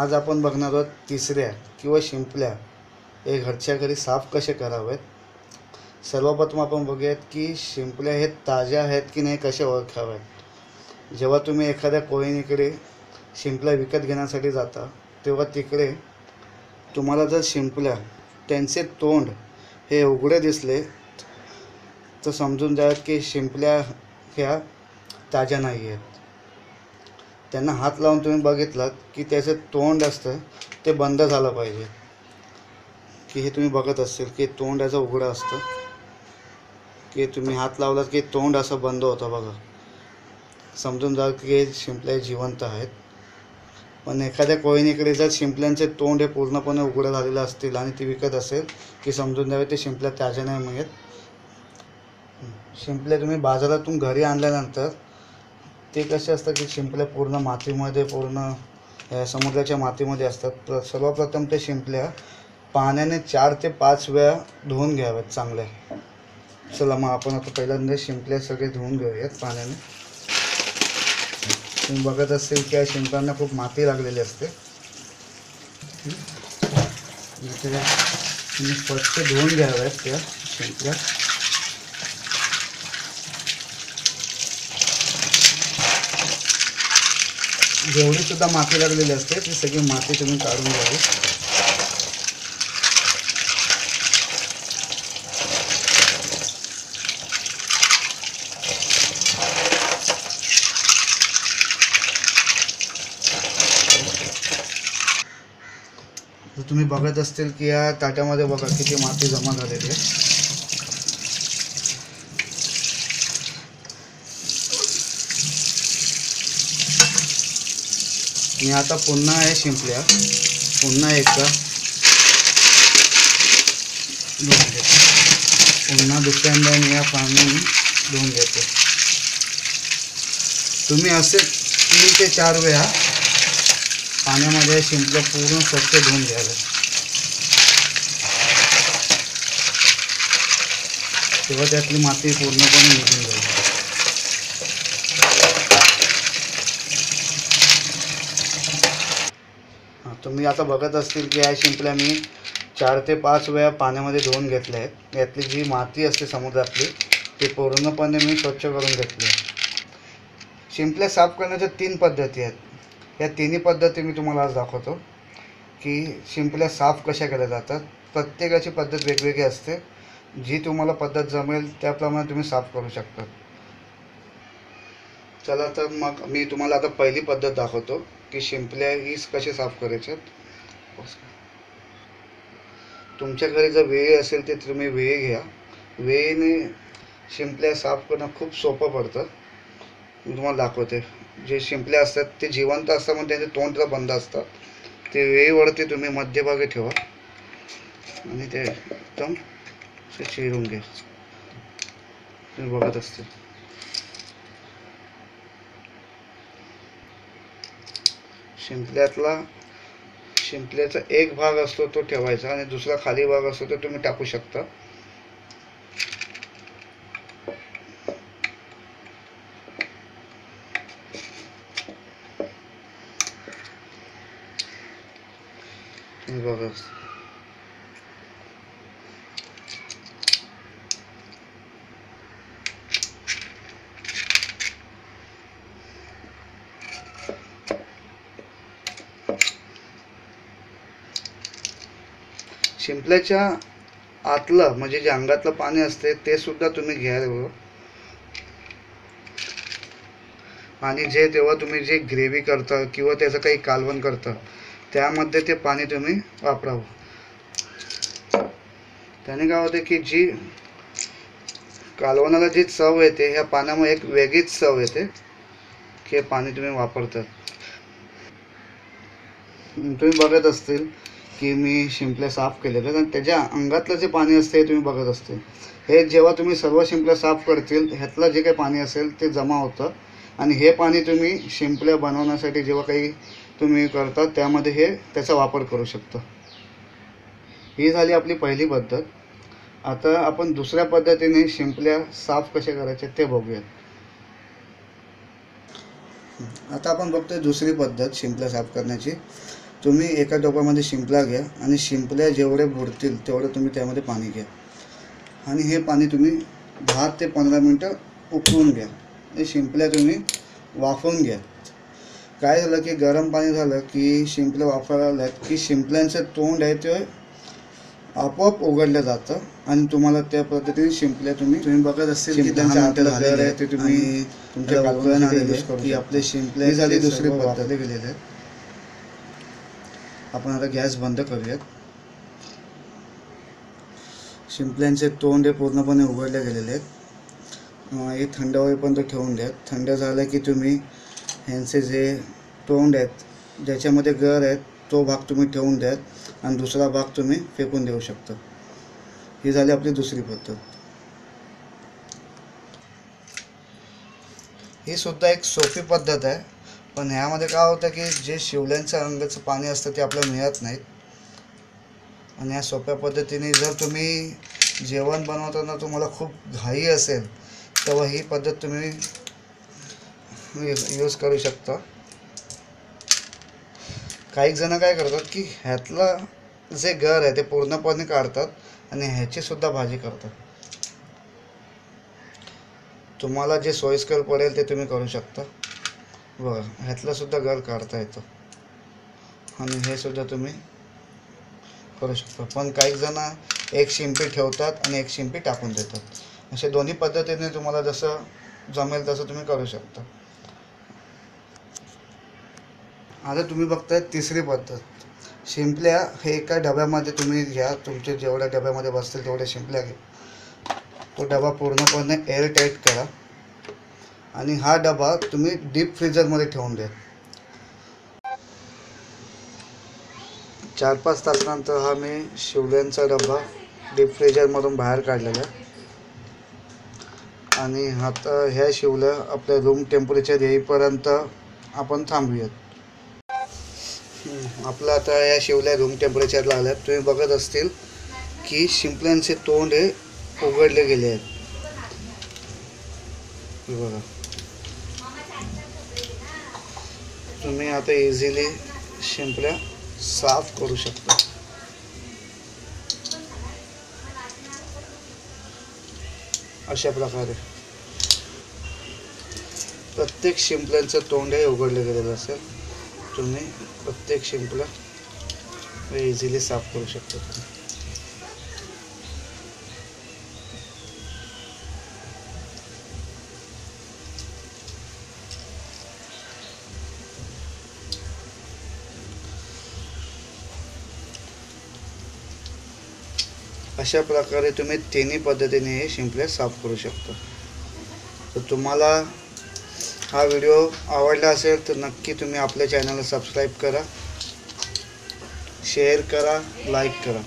आज आपण बघणार आहोत तिसऱ्या किंवा शिंपल्या हे घरच्या घरी साफ कसे करावेत। सर्वप्रथम आपण बघूयात की शिंपल्या हे ताज्या आहेत की नाही कसे ओळखावेत। जेव्हा तुम्ही एखाद्या कोळीणीकडे शिंपल्या विकत घेण्यासाठी जाता तेव्हा तिकडे तुम्हाला जर शिंपल्या त्यांचे तोंड हे उघडे दिसले तर समजून जा की शिंपल्या ह्या ताज्या नाही आहेत। त्यांना हात लावून तुम्ही बघितलात की त्याचं तोंड असतं ते बंद झालं पाहिजे, की हे तुम्ही बघत असेल की तोंड याचं उघडं असतं, की तुम्ही हात लावलात की तोंड असं बंद होतं बघा, समजून जा की हे शिंपल्या जिवंत आहेत। पण एखाद्या कोळीणीकडे जर शिंपल्यांचे तोंड हे पूर्णपणे उघडं झालेलं असतील आणि ती विकत असेल की समजून जावे ते शिंपल्या ताज्या नाही मिळत। शिंपल्या तुम्ही बाजारातून घरी आणल्यानंतर ते कसे असतात की शिंपल्या पूर्ण मातीमध्ये पूर्ण समुद्राच्या मातीमध्ये असतात। तर सर्वप्रथम ते शिंपल्या पाण्याने 4 ते 5 वेळा धुवून घ्याव्यात चांगल्या। चला मग आपण आता पहिल्यांदा शिंपल्या सगळे धुवून घेऊयात पाण्याने। तुम्ही बघत असेल की या शिंपल्यांना खूप माती लागलेली असते, तुम्ही स्वच्छ धुवून घ्याव्यात त्या शिंपल्या। जेवढी सुद्धा माती लागलेली असते ती सगळी माती तुम्ही काढून घ्यावी। तर तुम्ही बघत असतील की या ताट्यामध्ये बघा किती माती जमा झालेली आहे। मी आता पुन्हा आहे शिंपल्या पुन्हा एकदा धुवून घेतो, पुन्हा दुसऱ्यांदा मी या पाण्याने धुवून घेतो। तुम्ही असे 3 ते 4 वेळा पाण्यामध्ये शिंपल्या पूर्ण स्वच्छ धुवून घ्यावे, तेव्हा त्यातली माती पूर्णपणे निघून जाईल। तुम्ही आता बघत असतील की या शिंपल्या मी 4 ते 5 वेळा पाण्यामध्ये धुवून घेतल्या आहेत। यातली जी माती असते समुद्रातली ती पूर्णपणे मी स्वच्छ करून घेतली आहे। शिंपल्या साफ करण्याच्या 3 पद्धती आहेत। या तिन्ही पद्धती मी तुम्हाला आज दाखवतो की शिंपल्या साफ कशा केल्या जातात। प्रत्येकाची पद्धत वेगवेगळी असते, जी तुम्हाला पद्धत जमेल त्याप्रमाणे तुम्ही साफ करू शकता। चला तर मग मी तुम्हाला आता पहिली पद्धत दाखवतो की शिंपल्या ही कसे साफ करायचे। तुमच्या घरी जर वेळी असेल तर तुम्ही वेळी घ्या। वेळीने शिंपल्या साफ करणं खूप सोपं पडतं। मी तुम्हाला दाखवते। जे शिंपल्या असतात ते जिवंत असतात, पण त्यांचे तोंड तर बंद असतात। ते वेळीवरती तुम्ही मध्यभागी ठेवा आणि ते एकदम चिरून घ्या। तुम्ही बघत असतील शिंपल्याचा एक भाग असतो तो ठेवायचा आणि दुसरा खाली भाग असतो तो तुम्ही टाकू शकता। बघा शिंपल्याच्या आतलं म्हणजे जे अंगातलं पाणी असते ते सुद्धा तुम्ही घ्यावं, आणि जे तेव्हा तुम्ही जे ग्रेव्ही करता किंवा त्याचं काही कालवण करता त्यामध्ये ते पाणी तुम्ही वापरावं। त्याने काय होते की जी कालवणाला जी चव येते ह्या पाण्यामुळे एक वेगळीच चव येते की हे पाणी तुम्ही वापरतात। तुम्ही बघत असतील की मी शिंपल्या साफ केलेल्या आणि त्याच्या अंगातलं जे पाणी असते हे तुम्ही बघत असतील। हे जेव्हा तुम्ही सर्व शिंपल्या साफ करतील ह्यातलं जे काही पाणी असेल ते जमा होतं आणि हे पाणी तुम्ही शिंपल्या बनवण्यासाठी जेव्हा काही तुम्ही करता त्यामध्ये हे त्याचा वापर करू शकता। ही झाली आपली पहिली पद्धत। आता आपण दुसऱ्या पद्धतीने शिंपल्या साफ कशा करायचे ते बघूयात। आता आपण बघतोय दुसरी पद्धत शिंपल्या साफ करण्याची। तुम्ही एका टोपामध्ये शिंपला घ्या आणि शिंपल्या जेवढे बुडतील तेवढं तुम्ही त्यामध्ये पाणी घ्या आणि हे पाणी तुम्ही 10 ते 15 मिनटं उकळून घ्या. हे शिंपल्या तुम्ही वाफवून घ्या. काय झालं की गरम पाणी झालं की शिंपल्या वाफायला लागल्यात की शिंपल्यांचं तोंड आहे ते आपोआप उघडलं जातं आणि तुम्हाला त्या पद्धतीने शिंपल्या तुम्ही बघत असेल की त्यांच्या आतलं घर आहे ते तुम्ही तुमच्या कागदाने यूज करू की आपले शिंपल्या झाली दुसरी वापरले गेलेले आहेत. आपण आता गॅस बंद करूयात. शिंपल्यांचे तोंड हे पूर्णपणे उघडले गेलेले आहेत. हे थंड होईपर्यंत ठेवून द्या. थंड झालं की तुम्ही ह्यांचे जे तोंड आहेत ज्याच्यामध्ये गर आहेत तो भाग तुम्ही ठेवून द्या आणि दुसरा भाग तुम्ही फेकून देऊ शकता. ही झाली आपली दुसरी पद्धत. ही सुद्धा एक सोपी पद्धत आहे, पण ह्यामध्ये काय होतं की जे शिवल्यांचं अंगाचं पाणी असतं ते आपल्याला मिळत नाहीत. आणि या सोप्या पद्धतीने जर तुम्ही जेवण बनवताना तुम्हाला खूप घाई असेल तेव्हा ही पद्धत तुम्ही यूज करू शकता. काही जण काय करतात की ह्यातलं जे गर आहे ते पूर्णपणे काढतात आणि ह्याची सुद्धा भाजी करतात. तुम्हाला जे सोयीस्कर पडेल ते तुम्ही करू शकता. बघा, ह्यातलं सुद्धा गर काढता येतं आणि हे सुद्धा तुम्ही करू शकता. पण काही जण एक शिंपी ठेवतात आणि एक शिंपी टाकून देतात. असे दोन्ही पद्धतीने तुम्हाला जसं जमेल तसं तुम्ही करू शकता. आता तुम्ही बघताय तिसरी पद्धत. शिंपल्या हे एका डब्यामध्ये तुम्ही घ्या. तुमचे जेवढ्या डब्यामध्ये बसतील तेवढ्या शिंपल्या घ्या. तो डबा पूर्णपणे एअरटाईट करा आणि हा डबा तुम्ही डीप फ्रीजरमध्ये ठेवून द्या. 4-5 तासानंतर हा मी शिवल्यांचा डबा डीप फ्रीजरमधून बाहेर काढलेला आहे आणि आता ह्या शिवल्या आपल्या रूम टेम्परेचर येईपर्यंत आपण थांबूयात. आपलं आता या शिवल्या रूम टेम्परेचरला आल्यात. तुम्ही बघत असतील की शिंपल्यांचे तोंड हे उघडले गेले आहेत. बघा, तुम्ही आता इझिली शिंपल्या साफ करू शकता. अशा प्रकारे प्रत्येक शिंपल्यांचं तोंड हे उघडले गेलेलं असेल. तुम्ही प्रत्येक शिंपला इझिली साफ करू शकता. अशा प्रकारे तुम्ही तिन्ही पद्धतीने हे शिंपले साफ करू शकता. तर तुम्हाला हा व्हिडिओ आवडला असेल तर नक्की तुम्ही आपल्या चॅनलला सबस्क्राईब करा, शेअर करा, लाईक करा.